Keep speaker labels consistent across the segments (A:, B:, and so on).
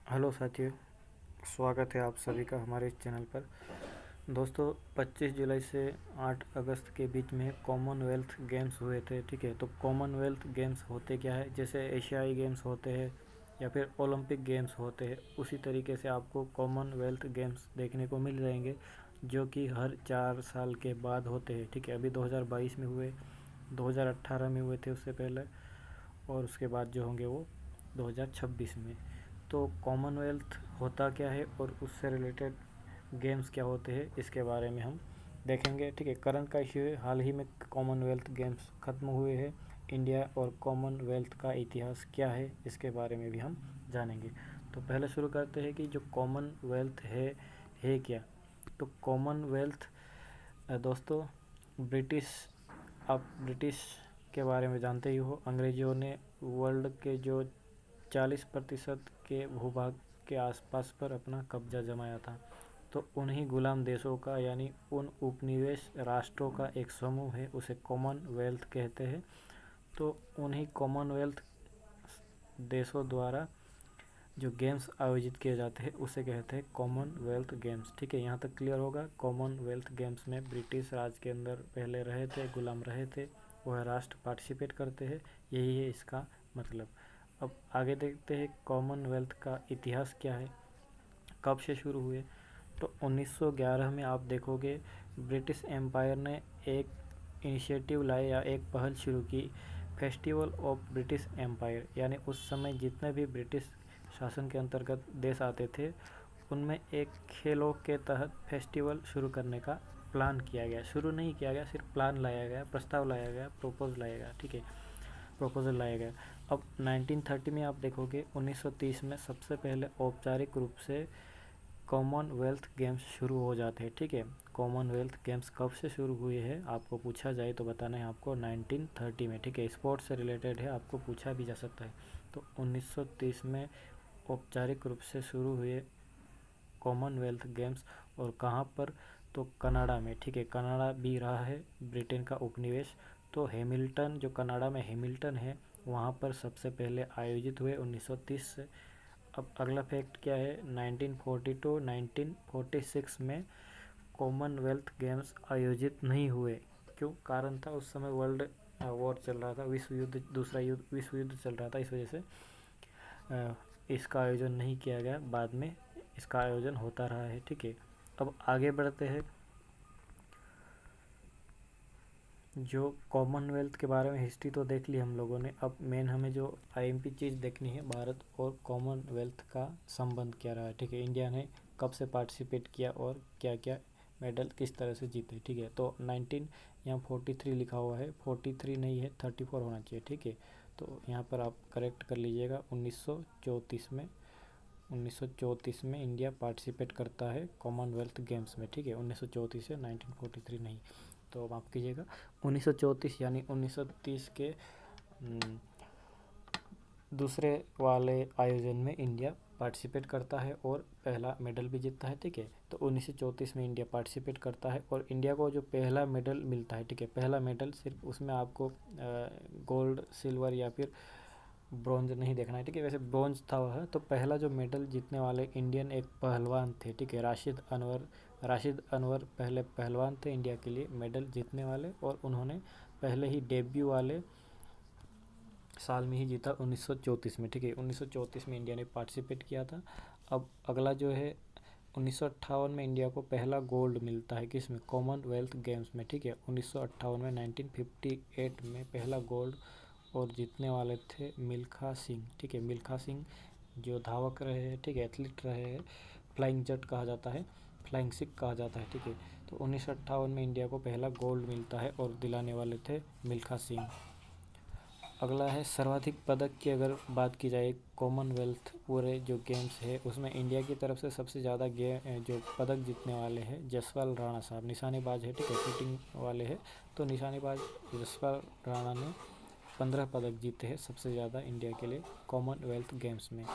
A: Hello साथियों, स्वागत है आप सभी का हमारे इस चैनल पर। दोस्तों, 25 जुलाई से 8 अगस्त के बीच में कॉमनवेल्थ गेम्स हुए थे। ठीक है, तो कॉमनवेल्थ गेम्स होते क्या है, जैसे एशियाई गेम्स होते हैं या फिर ओलंपिक गेम्स होते हैं, उसी तरीके से आपको कॉमनवेल्थ गेम्स देखने को मिल जाएंगे, जो कि हर 4 साल के बाद होते हैं। ठीक है, अभी 2022 में हुए, 2018 में हुए थे उससे पहले, और उसके बाद जो होंगे वो 2026 में। तो कॉमनवेल्थ होता क्या है और उससे रिलेटेड गेम्स क्या होते हैं, इसके बारे में हम देखेंगे। ठीक है, करंट का इश्यू है, हाल ही में कॉमनवेल्थ गेम्स ख़त्म हुए हैं। इंडिया और कॉमनवेल्थ का इतिहास क्या है, इसके बारे में भी हम जानेंगे। तो पहले शुरू करते हैं कि जो कॉमनवेल्थ है क्या। तो कॉमनवेल्थ दोस्तों, ब्रिटिश आप ब्रिटिश के बारे में जानते ही हो। अंग्रेज़ों ने वर्ल्ड के जो 40% के भूभाग के आसपास पर अपना कब्जा जमाया था। तो उन्हीं गुलाम देशों का, यानी उन उपनिवेश राष्ट्रों का एक समूह है, उसे कॉमनवेल्थ कहते हैं। तो उन्हीं कॉमनवेल्थ देशों द्वारा जो गेम्स आयोजित किए जाते हैं उसे कहते हैं कॉमनवेल्थ गेम्स। ठीक है, यहाँ तक क्लियर होगा। कॉमनवेल्थ गेम्स में ब्रिटिश राज के अंदर पहले रहे थे, गुलाम रहे थे, वह राष्ट्र पार्टिसिपेट करते हैं, यही है इसका मतलब। अब आगे देखते हैं कॉमनवेल्थ का इतिहास क्या है, कब से शुरू हुए। तो 1911 में आप देखोगे ब्रिटिश एम्पायर ने एक इनिशिएटिव लाया या एक पहल शुरू की, फेस्टिवल ऑफ ब्रिटिश एम्पायर। यानी उस समय जितने भी ब्रिटिश शासन के अंतर्गत देश आते थे, उनमें एक खेलों के तहत फेस्टिवल शुरू करने का प्लान किया गया। शुरू नहीं किया गया, सिर्फ प्लान लाया गया, प्रस्ताव लाया गया, प्रोपोज लाया गया। ठीक है, प्रपोजल लाया गया। अब 1930 में आप देखोगे, 1930 में सबसे पहले औपचारिक रूप से कॉमनवेल्थ गेम्स शुरू हो जाते हैं। ठीक है, कॉमनवेल्थ गेम्स कब से शुरू हुए हैं आपको पूछा जाए तो बताना है आपको 1930 में। ठीक है, स्पोर्ट्स से रिलेटेड है, आपको पूछा भी जा सकता है। तो 1930 में औपचारिक रूप से शुरू हुए कॉमनवेल्थ गेम्स, और कहाँ पर, तो कनाडा में। ठीक है, कनाडा भी रहा है ब्रिटेन का उपनिवेश। तो हैमिल्टन, जो कनाडा में हैमिल्टन है, वहाँ पर सबसे पहले आयोजित हुए 1930 से। अब अगला फैक्ट क्या है, 1942 1946 में कॉमनवेल्थ गेम्स आयोजित नहीं हुए। क्यों, कारण था उस समय वर्ल्ड वॉर चल रहा था, विश्व युद्ध, दूसरा युद्ध, विश्व युद्ध चल रहा था, इस वजह से इसका आयोजन नहीं किया गया। बाद में इसका आयोजन होता रहा है। ठीक है, अब आगे बढ़ते हैं। जो कॉमनवेल्थ के बारे में हिस्ट्री तो देख ली हम लोगों ने, अब मेन हमें जो आईएमपी चीज़ देखनी है, भारत और कॉमनवेल्थ का संबंध क्या रहा है। ठीक है, इंडिया ने कब से पार्टिसिपेट किया और क्या क्या मेडल किस तरह से जीते। ठीक है, तो 19 यहाँ 43 लिखा हुआ है, 43 नहीं है, 34 होना चाहिए। ठीक है, तो यहाँ पर आप करेक्ट कर लीजिएगा। 1934 में इंडिया पार्टिसिपेट करता है कॉमनवेल्थ गेम्स में। ठीक है, 1934 से 1943 नहीं, तो माफ़ कीजिएगा। 1934 यानी 1930 के दूसरे वाले आयोजन में इंडिया पार्टिसिपेट करता है और पहला मेडल भी जीतता है। ठीक है, तो 1934 में इंडिया पार्टिसिपेट करता है और इंडिया को जो पहला मेडल मिलता है, ठीक है, पहला मेडल, सिर्फ उसमें आपको गोल्ड, सिल्वर या फिर ब्रॉन्ज नहीं देखना है। ठीक है, वैसे ब्रॉन्ज था वह। तो पहला जो मेडल जीतने वाले इंडियन एक पहलवान थे। ठीक है, राशिद अनवर पहले पहलवान थे इंडिया के लिए मेडल जीतने वाले, और उन्होंने पहले ही डेब्यू वाले साल में ही जीता, 1934 में। ठीक है, 1934 में इंडिया ने पार्टिसिपेट किया था। अब अगला जो है, 1958 में इंडिया को पहला गोल्ड मिलता है, किसमें, कॉमनवेल्थ गेम्स में। ठीक है, 1958 में, 1958 में पहला गोल्ड, और जीतने वाले थे मिल्खा सिंह। ठीक है, मिल्खा सिंह जो धावक रहे हैं, ठीक है, एथलीट रहे हैं, फ्लाइंग जट कहा जाता है, फ्लाइंग सिख कहा जाता है। ठीक है, तो 1958 में इंडिया को पहला गोल्ड मिलता है और दिलाने वाले थे मिल्खा सिंह। अगला है सर्वाधिक पदक की अगर बात की जाए, कॉमनवेल्थ पूरे जो गेम्स है उसमें इंडिया की तरफ से सबसे ज़्यादा जो पदक जीतने वाले हैं जसपाल राणा साहब, निशानेबाज है। ठीक है, शूटिंग वाले हैं, तो निशानेबाज जसपाल राणा ने 15 पदक जीते हैं, सबसे ज़्यादा इंडिया के लिए कॉमनवेल्थ गेम्स में।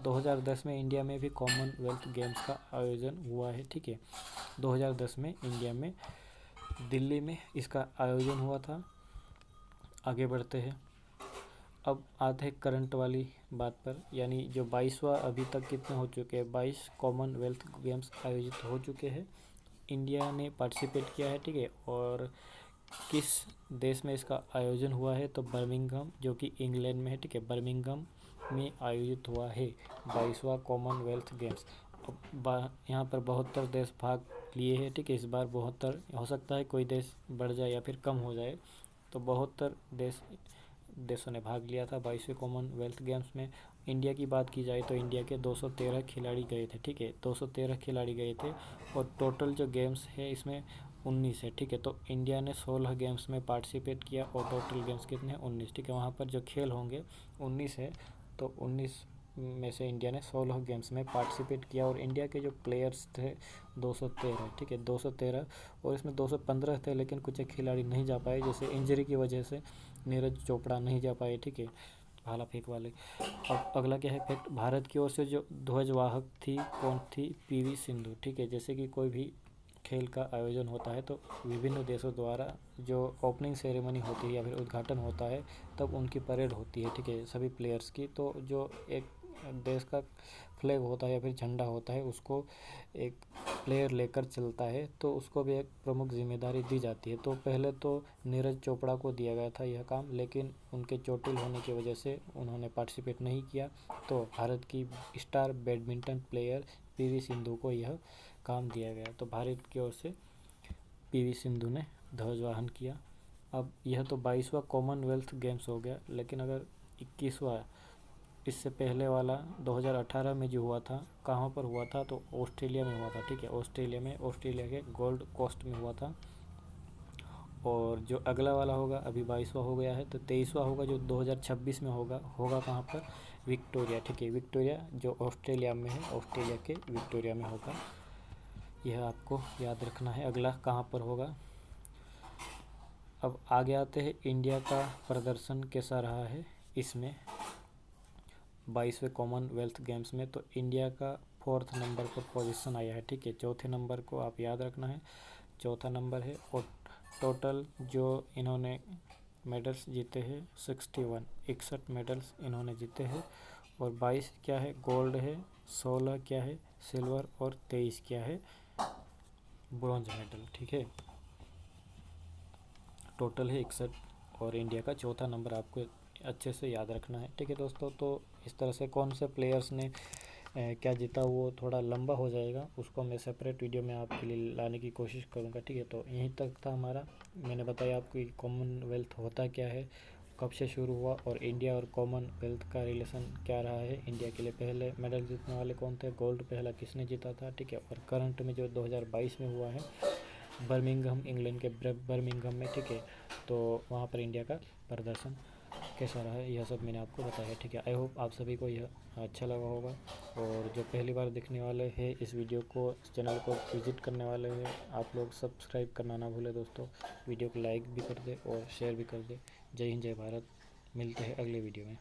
A: 2010 में इंडिया में भी कॉमनवेल्थ गेम्स का आयोजन हुआ है। ठीक है, 2010 में इंडिया में दिल्ली में इसका आयोजन हुआ था। आगे बढ़ते हैं। अब आते हैं करंट वाली बात पर, यानी जो 22वां अभी तक कितने हो चुके हैं, 22 कॉमनवेल्थ गेम्स आयोजित हो चुके हैं। इंडिया ने पार्टिसिपेट किया है, ठीक है। और किस देश में इसका आयोजन हुआ है, तो बर्मिंघम, जो कि इंग्लैंड में है, ठीक है। बर्मिंघम में आयोजित हुआ है 22वां कॉमनवेल्थ गेम्स। अब यहाँ पर 72 देश भाग लिए हैं, ठीक है। इस बार 72, हो सकता है कोई देश बढ़ जाए या फिर कम हो जाए, तो 72 देशों ने भाग लिया था 22वें कॉमनवेल्थ गेम्स में। इंडिया की बात की जाए तो इंडिया के 213 खिलाड़ी गए थे, ठीक है। 213 खिलाड़ी गए थे और टोटल जो गेम्स है इसमें 19 है, ठीक है। तो इंडिया ने 16 गेम्स में पार्टिसिपेट किया और टोटल गेम्स कितने हैं, 19, ठीक है। वहाँ पर जो खेल होंगे 19 है, तो 19 में से इंडिया ने 16 गेम्स में पार्टिसिपेट किया। और इंडिया के जो प्लेयर्स थे 213, ठीक है, 213। और इसमें 215 थे, लेकिन कुछ एक खिलाड़ी नहीं जा पाए, जैसे इंजरी की वजह से नीरज चोपड़ा नहीं जा पाए, ठीक है, भाला फेंक वाले। अब अगला क्या है फैक्ट, भारत की ओर से जो ध्वजवाहक थी कौन थी, पीवी सिंधु, ठीक है। जैसे कि कोई भी खेल का आयोजन होता है तो विभिन्न देशों द्वारा जो ओपनिंग सेरेमनी होती है या फिर उद्घाटन होता है, तब उनकी परेड होती है, ठीक है, सभी प्लेयर्स की। तो जो एक देश का फ्लैग होता है या फिर झंडा होता है, उसको एक प्लेयर लेकर चलता है, तो उसको भी एक प्रमुख जिम्मेदारी दी जाती है। तो पहले तो नीरज चोपड़ा को दिया गया था यह काम, लेकिन उनके चोटिल होने की वजह से उन्होंने पार्टिसिपेट नहीं किया। तो भारत की star badminton player PV Sindhu को यह काम दिया गया। तो भारत की ओर से पीवी सिंधु ने ध्वजवाहन किया। अब यह तो 22वां कॉमनवेल्थ गेम्स हो गया, लेकिन अगर 21वां, इससे पहले वाला 2018 में जो हुआ था, कहाँ पर हुआ था, तो ऑस्ट्रेलिया में हुआ था, ठीक है। ऑस्ट्रेलिया में, ऑस्ट्रेलिया के गोल्ड कोस्ट में हुआ था। और जो अगला वाला होगा, अभी 22वां हो गया है, तो 23वां होगा जो 2026 में होगा। होगा कहाँ पर, विक्टोरिया, ठीक है, विक्टोरिया जो ऑस्ट्रेलिया में है, ऑस्ट्रेलिया के विक्टोरिया में होगा। यह आपको याद रखना है अगला कहाँ पर होगा। अब आगे आते हैं, इंडिया का प्रदर्शन कैसा रहा है इसमें 22वें कॉमनवेल्थ गेम्स में। तो इंडिया का 4th नंबर पर पोजीशन आया है, ठीक है। चौथे नंबर को आप याद रखना है, चौथा नंबर है। और टोटल जो इन्होंने मेडल्स जीते हैं 61 मेडल्स इन्होंने जीते हैं। और 22 क्या है, गोल्ड है, 16 क्या है, सिल्वर, और 23 क्या है, ब्रॉन्ज मेडल, ठीक है। टोटल है 61 और इंडिया का चौथा नंबर आपको अच्छे से याद रखना है, ठीक है दोस्तों। तो इस तरह से कौन से प्लेयर्स ने क्या जीता वो थोड़ा लंबा हो जाएगा, उसको मैं सेपरेट वीडियो में आपके लिए लाने की कोशिश करूँगा, ठीक है। तो यहीं तक था हमारा, मैंने बताया आपको कि कॉमनवेल्थ होता क्या है, कब से शुरू हुआ, और इंडिया और कॉमनवेल्थ का रिलेशन क्या रहा है। इंडिया के लिए पहले मेडल जीतने वाले कौन थे, गोल्ड पहला किसने जीता था, ठीक है। और करंट में जो 2022 में हुआ है बर्मिंघम, इंग्लैंड के बर्मिंघम में, ठीक है। तो वहाँ पर इंडिया का प्रदर्शन कैसा रहा है, यह सब मैंने आपको बताया, ठीक है। आई होप आप सभी को यह अच्छा लगा होगा। और जो पहली बार देखने वाले हैं इस वीडियो को, इस चैनल को विज़िट करने वाले हैं, आप लोग सब्सक्राइब करना ना भूलें दोस्तों। वीडियो को लाइक भी कर दे और शेयर भी कर दे। जय हिंद, जय भारत। मिलते हैं अगले वीडियो में।